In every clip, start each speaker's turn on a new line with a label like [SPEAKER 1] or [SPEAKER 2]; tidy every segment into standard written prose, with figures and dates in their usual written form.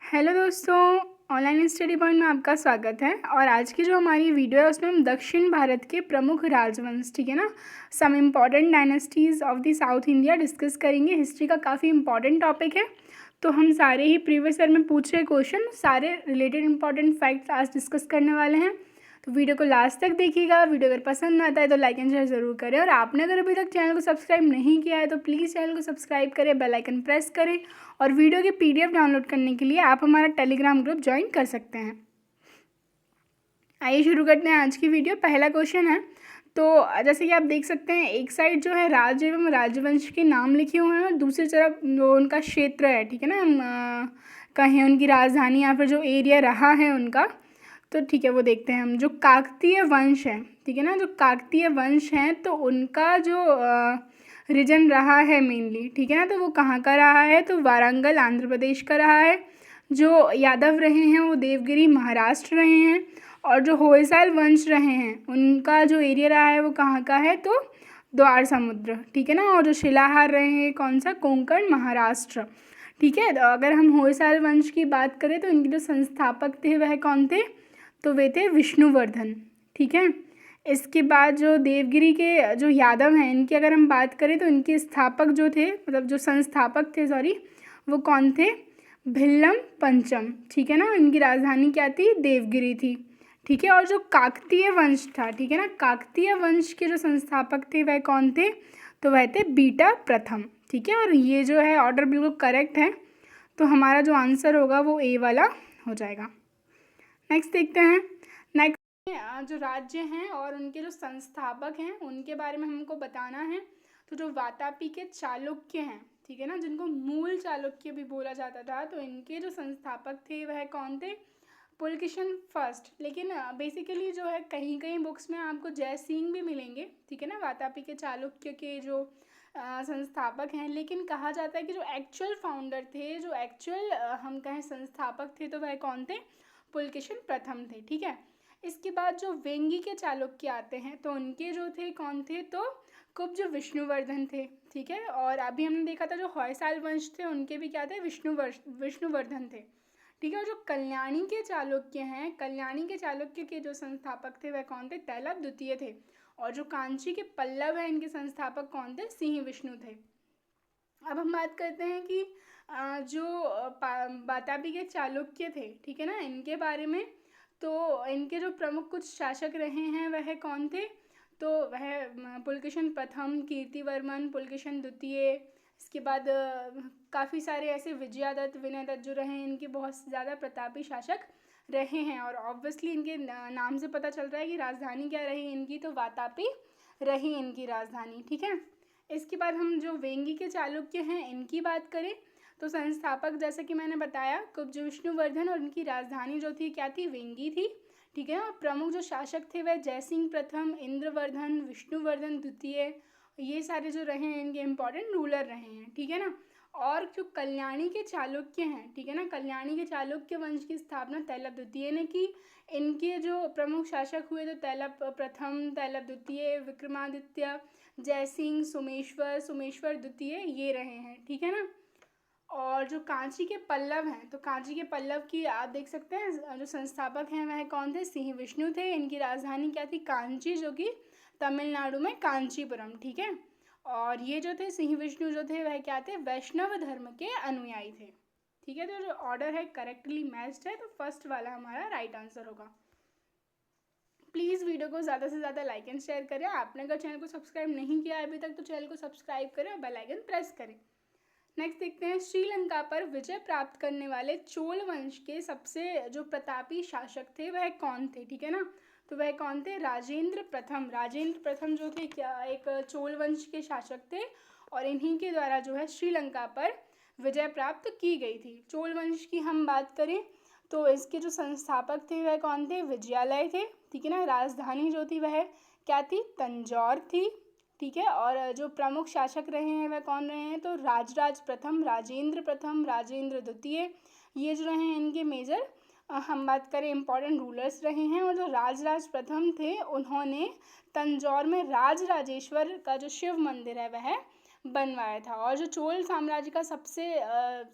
[SPEAKER 1] Hello दोस्तों, online study point में आपका स्वागत है। और आज की जो हमारी वीडियो है उसमें हम दक्षिण भारत के प्रमुख राजवंश, ठीक है ना, some important dynasties of the south India discuss करेंगे। हिस्ट्री का काफ़ी इंपॉर्टेंट टॉपिक है, तो हम सारे ही प्रीवियस ईयर में पूछे क्वेश्चन, सारे रिलेटेड इंपॉर्टेंट फैक्ट्स आज डिस्कस करने वाले हैं। तो वीडियो को लास्ट तक देखिएगा। वीडियो अगर पसंद आता है तो लाइक एंड शेयर ज़रूर करें, और आपने अगर अभी तक चैनल को सब्सक्राइब नहीं किया है तो प्लीज़ चैनल को सब्सक्राइब करें, बेल आइकन प्रेस करें। और वीडियो की पीडीएफ डाउनलोड करने के लिए आप हमारा टेलीग्राम ग्रुप ज्वाइन कर सकते हैं। आइए शुरू करते हैं आज की वीडियो। पहला क्वेश्चन है, तो जैसे कि आप देख सकते हैं, एक साइड जो है राज्य एवं राजवंश के नाम लिखे हुए हैं और दूसरी तरफ जो उनका क्षेत्र है, ठीक है ना, कहें उनकी राजधानी या फिर जो एरिया रहा है उनका, तो ठीक है वो देखते हैं हम। जो काकतीय वंश है, ठीक है ना, जो काकतीय वंश हैं तो उनका जो रीजन रहा है मेनली, ठीक है ना, तो वो कहाँ का रहा है, तो वारंगल आंध्र प्रदेश का रहा है। जो यादव रहे हैं वो देवगिरी महाराष्ट्र रहे हैं। और जो होयसाल वंश रहे हैं उनका जो एरिया रहा है वो कहाँ का है, तो द्वार समुद्र, ठीक है ना। और जो शिलाहार रहे हैं कौन सा, कोंकण महाराष्ट्र, ठीक है। तो अगर हम होयसाल वंश की बात करें तो इनके जो संस्थापक थे वह कौन थे, तो वे थे विष्णुवर्धन, ठीक है। इसके बाद जो देवगिरी के जो यादव हैं इनकी अगर हम बात करें तो इनके स्थापक जो थे, मतलब जो संस्थापक थे सॉरी, वो कौन थे, भिल्लम पंचम, ठीक है ना। इनकी राजधानी क्या थी, देवगिरी थी, ठीक है। और जो काकतीय वंश था, ठीक है ना, काकतीय वंश के जो संस्थापक थे वह कौन थे, तो वह थे बीटा प्रथम, ठीक है। और ये जो है ऑर्डर बिल्कुल करेक्ट है, तो हमारा जो आंसर होगा वो ए वाला हो जाएगा। नेक्स्ट देखते हैं। नेक्स्ट जो राज्य हैं और उनके जो संस्थापक हैं उनके बारे में हमको बताना है। तो जो वातापी के चालुक्य हैं, ठीक है ना, जिनको मूल चालुक्य भी बोला जाता था, तो इनके जो संस्थापक थे वह कौन थे, पुलकेशन फर्स्ट। लेकिन बेसिकली जो है कहीं कहीं बुक्स में आपको जय सिंह भी मिलेंगे, ठीक है ना, वातापी के चालुक्य के जो संस्थापक हैं। लेकिन कहा जाता है कि जो एक्चुअल फाउंडर थे, जो एक्चुअल हम कहें संस्थापक थे, तो वह कौन थे, पुलकेशन प्रथम थे, ठीक है। इसके बाद जो वेंगी के चालुक्य आते हैं तो उनके जो थे कौन थे, तो कुब्ज विष्णुवर्धन थे, ठीक है। और अभी हमने देखा था जो होयसाल वंश थे उनके भी क्या थे, विष्णुवर्धन थे, ठीक है। और जो कल्याणी के चालुक्य हैं, कल्याणी के चालुक्य के जो संस्थापक थे वह कौन थे, तैलप द्वितीय थे। और जो कांची के पल्लव हैं इनके संस्थापक कौन थे, सिंह विष्णु थे। अब हम बात करते हैं कि जो वातापी के चालुक्य थे, ठीक है ना, इनके बारे में। तो इनके जो प्रमुख कुछ शासक रहे हैं वह कौन थे, तो वह पुलकेशन प्रथम, कीर्तिवर्मन, पुलकेशन द्वितीय। इसके बाद काफ़ी सारे ऐसे विजयादत्त, विनयदत्त जो रहे हैं, इनके बहुत ज़्यादा प्रतापी शासक रहे हैं। और ऑब्वियसली इनके नाम से पता चल रहा है कि राजधानी क्या रही इनकी, तो वातापी रही इनकी राजधानी, ठीक है। इसके बाद हम जो वेंगी के चालुक्य हैं इनकी बात करें तो संस्थापक जैसे कि मैंने बताया कुब्ज विष्णुवर्धन, और उनकी राजधानी जो थी क्या थी, वेंगी थी, ठीक है। और प्रमुख जो शासक थे वह जयसिंह प्रथम, इंद्रवर्धन, विष्णुवर्धन द्वितीय, ये सारे जो रहे हैं इनके इम्पोर्टेंट रूलर रहे हैं, ठीक है ना। और जो कल्याणी के चालुक्य हैं, ठीक है ना, कल्याणी के चालुक्य वंश की स्थापना तैलप द्वितीय ने की। इनके जो प्रमुख शासक हुए तो तैलप प्रथम, तैलप द्वितीय, विक्रमादित्य, जयसिंह, सोमेश्वर, सोमेश्वर द्वितीय, ये रहे हैं, ठीक है ना। और जो कांची के पल्लव हैं, तो कांची के पल्लव की आप देख सकते हैं जो संस्थापक हैं वह कौन थे, सिंह विष्णु थे। इनकी राजधानी क्या थी, कांची, जो कि तमिलनाडु में कांचीपुरम, ठीक है। और ये जो थे सिंह विष्णु जो थे वह क्या थे, वैष्णव धर्म के अनुयायी थे, ठीक है। तो जो ऑर्डर है करेक्टली मैच्ड है, तो फर्स्ट वाला हमारा राइट आंसर होगा। प्लीज़ वीडियो को ज़्यादा से ज़्यादा लाइक एंड शेयर करें। आपने अगर चैनल को सब्सक्राइब नहीं किया है अभी तक तो चैनल को सब्सक्राइब करें और बेल आइकन प्रेस करें। नेक्स्ट देखते हैं, श्रीलंका पर विजय प्राप्त करने वाले चोल वंश के सबसे जो प्रतापी शासक थे वह कौन थे, ठीक है ना। तो वह कौन थे, राजेंद्र प्रथम। राजेंद्र प्रथम जो थे क्या एक चोल वंश के शासक थे, और इन्हीं के द्वारा जो है श्रीलंका पर विजय प्राप्त की गई थी। चोल वंश की हम बात करें तो इसके जो संस्थापक थे वह कौन थे, विजयालय थे, ठीक है ना। राजधानी जो थी वह क्या थी, तंजौर थी, ठीक है। और जो प्रमुख शासक रहे हैं वह कौन रहे हैं, तो राजराज प्रथम, राजेंद्र प्रथम, राजेंद्र द्वितीय, ये जो रहे हैं इनके मेजर हम बात करें इम्पोर्टेंट रूलर्स रहे हैं। और जो राजराज प्रथम थे उन्होंने तंजौर में राजराजेश्वर का जो शिव मंदिर है वह बनवाया था। और जो चोल साम्राज्य का सबसे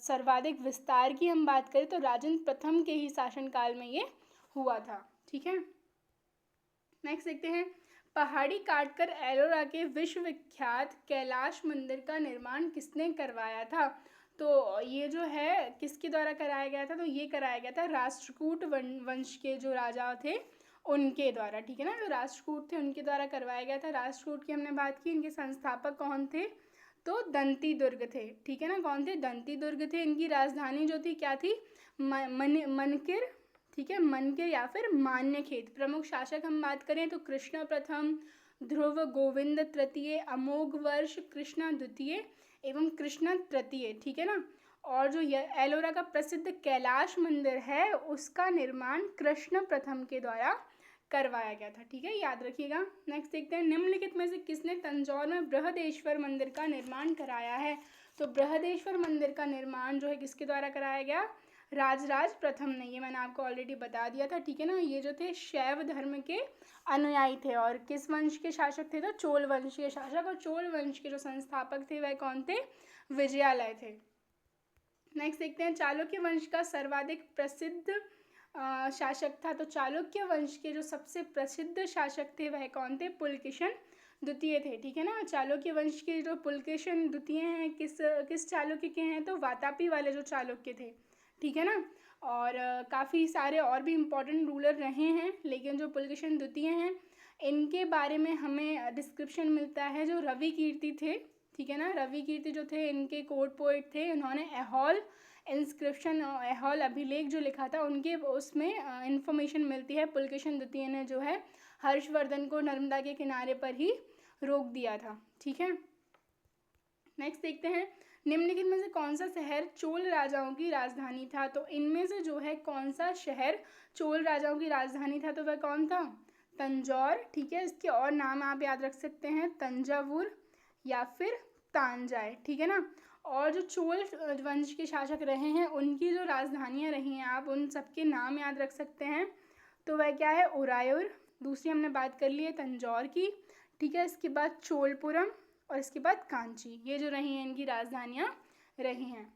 [SPEAKER 1] सर्वाधिक विस्तार की हम बात करें तो राजेंद्र प्रथम के ही शासनकाल में ये हुआ था। ठीक है, नेक्स्ट देखते हैं, पहाड़ी काटकर एलोरा के विश्वविख्यात कैलाश मंदिर का निर्माण किसने करवाया था? तो ये जो है किसके द्वारा कराया गया था? तो ये कराया गया था राष्ट्रकूट वंश के जो राजा थे उनके द्वारा। ठीक है ना, जो राष्ट्रकूट थे उनके द्वारा करवाया गया था। राष्ट्रकूट की हमने बात की, इनके संस्थापक कौन थे? तो दंती दुर्ग थे। ठीक है ना, कौन थे? दंती दुर्ग थे। इनकी राजधानी जो थी क्या थी? मनकिर। ठीक है, मनकिर या फिर मान्यखेत। प्रमुख शासक हम बात करें तो कृष्ण प्रथम, ध्रुव गोविंद तृतीय, अमोघ वर्ष, कृष्ण द्वितीय एवं कृष्ण तृतीय। ठीक है ना, और जो एलोरा का प्रसिद्ध कैलाश मंदिर है उसका निर्माण कृष्ण प्रथम के द्वारा करवाया गया था। ठीक है, याद रखिएगा। नेक्स्ट देखते हैं, निम्नलिखित में से किसने तंजौर में बृहदेश्वर मंदिर का निर्माण कराया है? तो बृहदेश्वर मंदिर का निर्माण जो है किसके द्वारा कराया गया? राजराज प्रथम ने। ये मैंने आपको ऑलरेडी बता दिया था। ठीक है ना, ये जो थे शैव धर्म के अनुयायी थे और किस वंश के शासक थे? तो चोल वंश के शासक। और चोल वंश के जो संस्थापक थे वह कौन थे? विजयालय थे। नेक्स्ट देखते हैं, चालुक्य वंश का सर्वाधिक प्रसिद्ध शासक था। तो चालुक्य वंश के जो सबसे प्रसिद्ध शासक थे वह कौन थे? पुलकेशन द्वितीय थे। ठीक है ना, चालुक्य वंश के जो पुलकेशन द्वितीय हैं किस चालुक्य के हैं? तो वातापी वाले जो चालुक्य थे। ठीक है ना, और काफ़ी सारे और भी इम्पोर्टेंट रूलर रहे हैं, लेकिन जो पुलकेशन द्वितीय हैं इनके बारे में हमें डिस्क्रिप्शन मिलता है जो रवि कीर्ति थे। ठीक है ना, रवि कीर्ति जो थे इनके कोर्ट पोएट थे। उन्होंने ऐहोल इंस्क्रिप्शन, ऐहोल अभिलेख जो लिखा था उनके उसमें इंफॉर्मेशन मिलती है। पुलकेशन द्वितीय ने जो है हर्षवर्धन को नर्मदा के किनारे पर ही रोक दिया था। ठीक है, नेक्स्ट देखते हैं, निम्नलिखित में से कौन सा शहर चोल राजाओं की राजधानी था? तो इनमें से जो है कौन सा शहर चोल राजाओं की राजधानी था? तो वह कौन था? तंजौर। ठीक है, इसके और नाम आप याद रख सकते हैं, तंजावुर या फिर तांजाय। ठीक है ना, और जो चोल वंश के शासक रहे हैं उनकी जो राजधानियाँ रही हैं आप उन सबके नाम याद रख सकते हैं। तो वह क्या है? उरायूर। दूसरी हमने बात कर ली है तंजौर की। ठीक है, इसके बाद चोलपुरम और इसके बाद कांची। ये जो रही हैं इनकी राजधानियाँ रही हैं।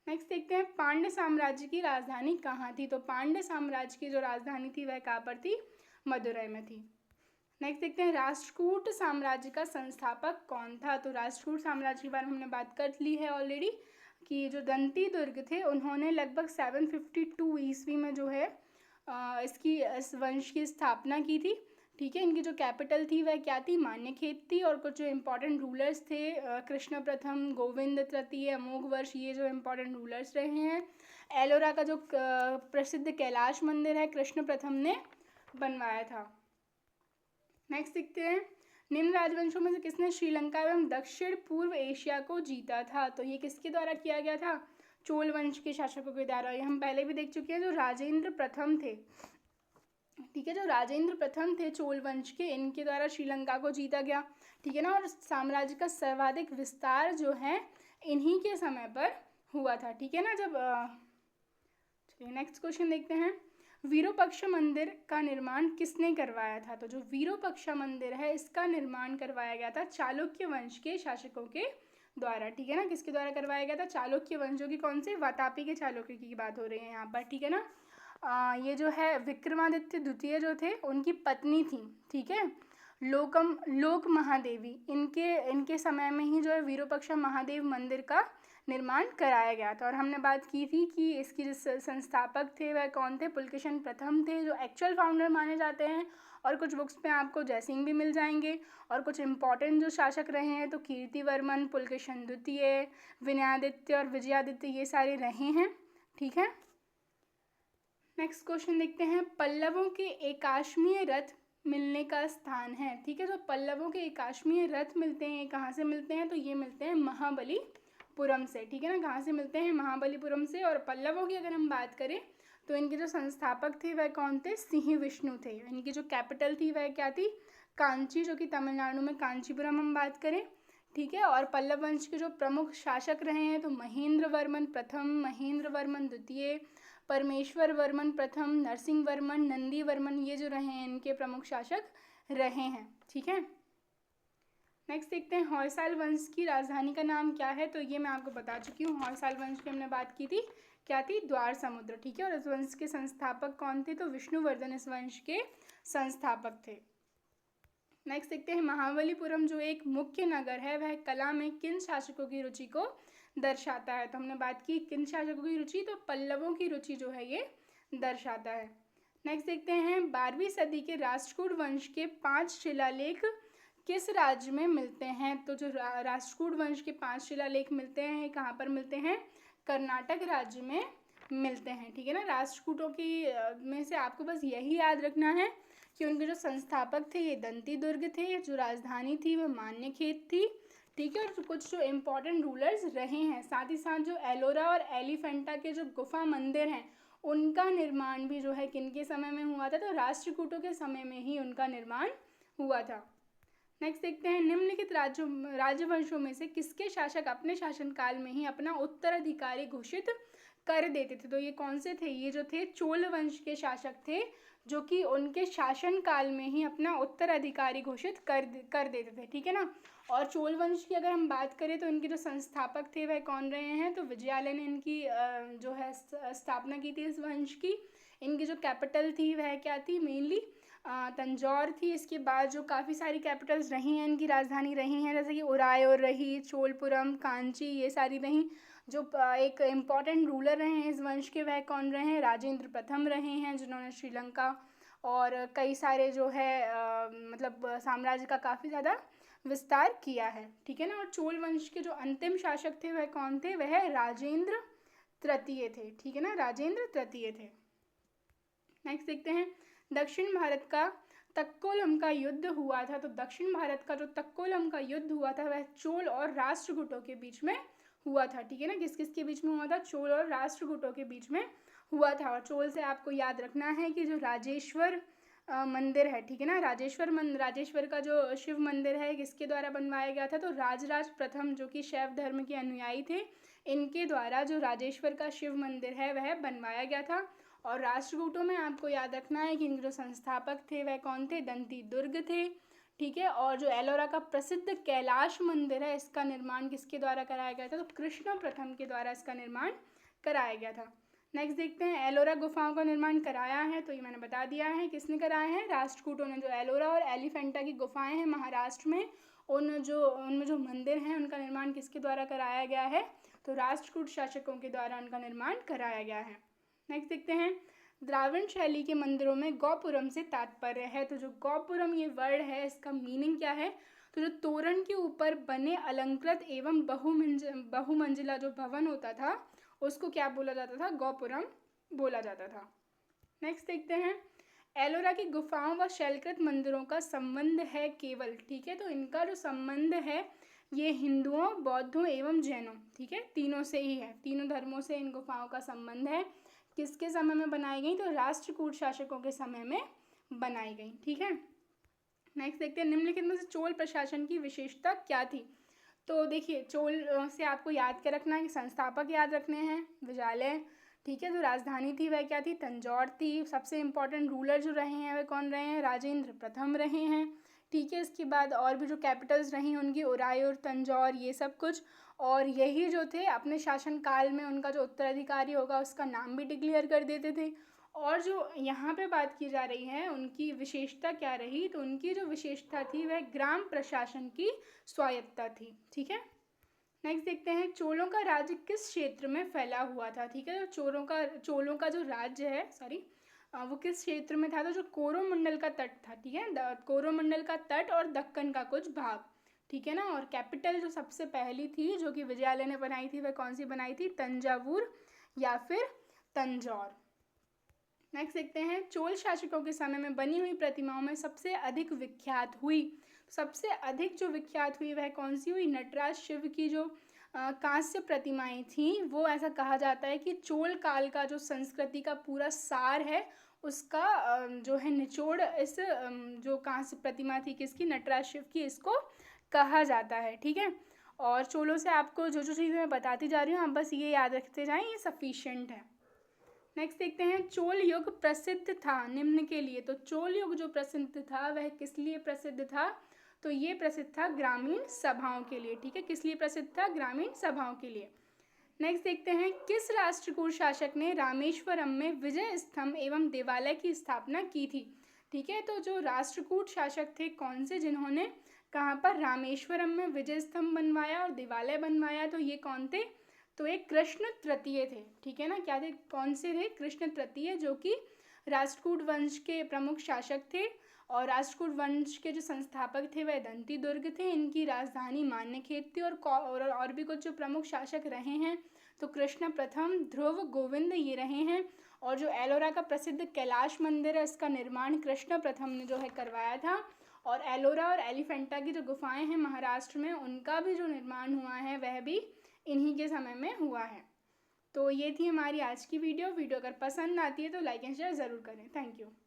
[SPEAKER 1] नेक्स्ट देखते हैं, पांड्य साम्राज्य की राजधानी कहाँ थी? तो पांड्य साम्राज्य की जो राजधानी थी वह कहाँ पर थी? मदुरै में थी। नेक्स्ट देखते हैं, राष्ट्रकूट साम्राज्य का संस्थापक कौन था? तो राष्ट्रकूट साम्राज्य के बारे में हमने बात कर ली है ऑलरेडी कि जो दंती दुर्ग थे उन्होंने लगभग 752 ईस्वी में जो है इस वंश की स्थापना की थी। ठीक है, इनकी जो कैपिटल थी वह क्या थी? मान्यखेत थी। और कुछ जो इम्पोर्टेंट रूलर्स थे कृष्ण प्रथम, गोविंद तृतीय, अमोघ वर्ष, ये जो इम्पोर्टेंट रूलर्स रहे हैं। एलोरा का जो प्रसिद्ध कैलाश मंदिर है कृष्ण प्रथम ने बनवाया था। नेक्स्ट देखते हैं, निम्न राजवंशों में से किसने श्रीलंका एवं दक्षिण पूर्व एशिया को जीता था? तो ये किसके द्वारा किया गया था? चोल वंश के शासकों के द्वारा। ये हम पहले भी देख चुके हैं, जो राजेंद्र प्रथम थे। ठीक है, जो राजेंद्र प्रथम थे चोल वंश के, इनके द्वारा श्रीलंका को जीता गया। ठीक है ना, और साम्राज्य का सर्वाधिक विस्तार जो है इन्हीं के समय पर हुआ था। ठीक है ना, जब चलिए नेक्स्ट क्वेश्चन देखते हैं, विरूपाक्ष मंदिर का निर्माण किसने करवाया था? तो जो विरूपाक्ष मंदिर है इसका निर्माण करवाया गया था चालुक्य वंश के शासकों के द्वारा। ठीक है ना, किसके द्वारा करवाया गया था? चालुक्य वंश, जो कि कौन से? वातापी के चालुक्य की बात हो रही है यहाँ पर। ठीक है ना, ये जो है विक्रमादित्य द्वितीय जो थे उनकी पत्नी थी। ठीक है, लोक महादेवी, इनके समय में ही जो है विरूपाक्ष महादेव मंदिर का निर्माण कराया गया था। और हमने बात की थी कि इसकी जो संस्थापक थे वह कौन थे? पुलकेशन प्रथम थे, जो एक्चुअल फाउंडर माने जाते हैं। और कुछ बुक्स पे आपको जयसिंह भी मिल जाएंगे। और कुछ इंपॉर्टेंट जो शासक रहे हैं तो कीर्तिवर्मन, पुलकेशन द्वितीय, विनयादित्य और विजयादित्य, ये सारे रहे हैं। ठीक है, नेक्स्ट क्वेश्चन देखते हैं, पल्लवों के एकाश्मीय रथ मिलने का स्थान है। ठीक है, जो पल्लवों के एकाश्मीय रथ मिलते हैं कहाँ से मिलते हैं? तो ये मिलते हैं महाबलीपुरम से। ठीक है ना, कहाँ से मिलते हैं? महाबलीपुरम से। और पल्लवों की अगर हम बात करें तो इनके जो संस्थापक थे वह कौन थे? सिंह विष्णु थे। इनकी जो कैपिटल थी वह क्या थी? कांची, जो कि तमिलनाडु में कांचीपुरम हम बात करें। ठीक है, और पल्लव वंश के जो प्रमुख शासक रहे हैं तो महेंद्र वर्मन प्रथम, महेंद्र वर्मन द्वितीय, परमेश्वर वर्मन प्रथम, नरसिंह वर्मन, नंदी वर्मन, ये जो रहे हैं इनके प्रमुख शासक रहे हैं। ठीक है, नेक्स्ट देखते हैं होयसाल वंश की राजधानी का नाम क्या है। तो ये मैं आपको बता चुकी हूँ, होयसाल वंश की हमने बात की थी, क्या थी, द्वार समुद्र। ठीक है, और इस वंश के संस्थापक कौन थे, तो विष्णुवर्धन इस वंश के संस्थापक थे। नेक्स्ट देखते हैं महाबलीपुरम जो एक मुख्य नगर है वह कला में किन शासकों की रुचि को दर्शाता है। तो हमने बात की किन शासकों की रुचि, तो पल्लवों की रुचि जो है ये दर्शाता है। नेक्स्ट देखते हैं 12वीं सदी के राष्ट्रकूट वंश के 5 शिलालेख किस राज्य में मिलते हैं। तो जो राष्ट्रकूट वंश के 5 शिलालेख मिलते हैं, कहाँ पर मिलते हैं, कर्नाटक राज्य में मिलते हैं। ठीक है ना, राष्ट्रकूटों की में से आपको बस यही याद रखना है कि उनके जो संस्थापक थे ये दंती दुर्ग थे, जो राजधानी थी वह मान्यखेत थी। ठीक है, और कुछ जो इम्पोर्टेंट रूलर्स रहे हैं, साथ ही साथ जो एलोरा और एलिफेंटा के जो गुफा मंदिर हैं उनका निर्माण भी जो है किनके समय में हुआ था, तो राष्ट्रकूटों के समय में ही उनका निर्माण हुआ था। नेक्स्ट देखते हैं निम्नलिखित राजवंशों में से किसके शासक अपने शासनकाल में ही अपना उत्तराधिकारी घोषित कर देते थे। तो ये कौन से थे, ये जो थे चोल वंश के शासक थे, जो कि उनके शासनकाल में ही अपना उत्तराधिकारी घोषित कर देते थे। ठीक है ना, और चोल वंश की अगर हम बात करें तो इनके जो संस्थापक थे वह कौन रहे हैं, तो विजयालय ने इनकी जो है स्थापना की थी इस वंश की। इनकी जो कैपिटल थी वह क्या थी, मेनली तंजौर थी। इसके बाद जो काफ़ी सारी कैपिटल्स रही हैं, इनकी राजधानी रही हैं, जैसे कि उरायोर रही, चोलपुरम, कांची, ये सारी रहीं। जो एक इम्पॉर्टेंट रूलर रहे हैं इस वंश के वह कौन रहे हैं, राजेंद्र प्रथम रहे हैं, जिन्होंने श्रीलंका और कई सारे जो है मतलब साम्राज्य का काफ़ी ज़्यादा विस्तार किया है। ठीक है ना, और चोल वंश के जो अंतिम शासक थे वह कौन थे, वह राजेंद्र तृतीय थे। ठीक है ना, राजेंद्र तृतीय थे। नेक्स्ट देखते हैं दक्षिण भारत का तक्कोलम का युद्ध हुआ था। तो दक्षिण भारत का जो तक्कोलम का युद्ध हुआ था वह चोल और राष्ट्रकूटों के बीच में हुआ था। ठीक है ना, किस किस के बीच में हुआ था, चोल और राष्ट्रकूटों के बीच में हुआ था। और चोल से आपको याद रखना है कि जो राजेश्वर मंदिर है, ठीक है ना, राजेश्वर का जो शिव मंदिर है किसके द्वारा बनवाया गया था, तो राजराज प्रथम जो कि शैव धर्म के अनुयायी थे, इनके द्वारा जो राजेश्वर का शिव मंदिर है वह बनवाया गया था। और राष्ट्रकूटों में आपको याद रखना है कि इनके जो संस्थापक थे वह कौन थे, दंती दुर्ग थे। ठीक है, और जो एलोरा का प्रसिद्ध कैलाश मंदिर है इसका निर्माण किसके द्वारा कराया गया था, तो कृष्ण प्रथम के द्वारा इसका निर्माण कराया गया था। नेक्स्ट देखते हैं एलोरा गुफाओं का निर्माण कराया है। तो ये मैंने बता दिया है किसने कराया है, राष्ट्रकूटों ने। जो एलोरा और एलिफेंटा की गुफाएं हैं महाराष्ट्र में, उनमें जो मंदिर हैं उनका निर्माण किसके द्वारा कराया गया है, तो राष्ट्रकूट शासकों के द्वारा उनका निर्माण कराया गया है। नेक्स्ट देखते हैं द्राविड़ शैली के मंदिरों में गौपुरम से तात्पर्य है। तो जो गौपुरम ये वर्ड है इसका मीनिंग क्या है, तो जो तोरण के ऊपर बने अलंकृत एवं बहुमंजिला जो भवन होता था उसको क्या बोला जाता था, गौपुरम बोला जाता था। नेक्स्ट देखते हैं एलोरा की गुफाओं व शैलकृत मंदिरों का संबंध है केवल। ठीक है, तो इनका जो संबंध है ये हिंदुओं, बौद्धों एवं जैनों, ठीक है, तीनों से ही है, तीनों धर्मों से इन गुफाओं का संबंध है। किसके समय में बनाई गई, तो राष्ट्रकूट शासकों के समय में बनाई गई। ठीक है, नेक्स्ट देखते हैं निम्नलिखित में से चोल प्रशासन की विशेषता क्या थी। तो देखिए चोल से आपको याद क्या रखना है कि संस्थापक याद रखने हैं, विजयालय। ठीक है, जो राजधानी थी वह क्या थी, तंजौर थी। सबसे इम्पोर्टेंट रूलर जो रहे हैं वह कौन रहे हैं, राजेंद्र प्रथम रहे हैं। ठीक है, इसके बाद और भी जो कैपिटल्स रही उनकी उरायूर, तंजौर, ये सब कुछ। और यही जो थे अपने शासनकाल में उनका जो उत्तराधिकारी होगा उसका नाम भी डिक्लेयर कर देते थे। और जो यहाँ पे बात की जा रही है उनकी विशेषता क्या रही, तो उनकी जो विशेषता थी वह ग्राम प्रशासन की स्वायत्तता थी। ठीक है, नेक्स्ट देखते हैं चोलों का राज्य किस क्षेत्र में फैला हुआ था। ठीक है, तो चोलों का जो राज्य है वो किस क्षेत्र में था, तो जो कोरोमंडल का तट था। ठीक है, कोरोमंडल का तट और दक्कन का कुछ भाग। ठीक है ना, और कैपिटल जो सबसे पहली थी जो कि विजयालय ने बनाई थी वह कौन सी बनाई थी, तंजावुर या फिर तंजौर। नेक्स्ट देखते हैं चोल शासकों के समय में बनी हुई प्रतिमाओं में सबसे अधिक विख्यात हुई, सबसे अधिक जो विख्यात हुई वह कौन सी हुई, नटराज शिव की जो कांस्य प्रतिमाएं थीं, वो ऐसा कहा जाता है कि चोल काल का जो संस्कृति का पूरा सार है उसका जो है निचोड़ इस जो कांस्य प्रतिमा थी किसकी, नटराज शिव की, इसको कहा जाता है। ठीक है, और चोलों से आपको जो जो चीज़ें मैं बताती जा रही हूँ आप बस ये याद रखते जाएं, ये सफिशिएंट है। नेक्स्ट देखते हैं चोल युग प्रसिद्ध था निम्न के लिए। तो चोल युग जो प्रसिद्ध था वह किस लिए प्रसिद्ध था, तो ये प्रसिद्ध था ग्रामीण सभाओं के लिए, ठीक है। किस लिए प्रसिद्ध था? ग्रामीण सभाओं के लिए। नेक्स्ट देखते हैं, किस राष्ट्रकूट शासक ने रामेश्वरम में विजय स्तंभ एवं देवालय की स्थापना की थी? ठीक है, तो जो राष्ट्रकूट शासक थे कौन से, जिन्होंने कहाँ पर? रामेश्वरम में विजय स्तंभ बनवाया और देवालय बनवाया, तो ये कौन थे? तो एक कृष्ण तृतीय थे, ठीक है ना। क्या थे? कौन से थे? कृष्ण तृतीय, जो कि राष्ट्रकूट वंश के प्रमुख शासक थे। और राष्ट्रकूट वंश के जो संस्थापक थे वह दंती दुर्ग थे। इनकी राजधानी मान्यखेत थी। और भी कुछ जो प्रमुख शासक रहे हैं, तो कृष्ण प्रथम, ध्रुव, गोविंद, ये रहे हैं। और जो एलोरा का प्रसिद्ध कैलाश मंदिर है, इसका निर्माण कृष्ण प्रथम ने जो है करवाया था। और एलोरा और एलिफेंटा की जो गुफाएं हैं महाराष्ट्र में, उनका भी जो निर्माण हुआ है वह भी इन्हीं के समय में हुआ है। तो ये थी हमारी आज की वीडियो। अगर पसंद आती है तो लाइक एंड शेयर ज़रूर करें। Thank you.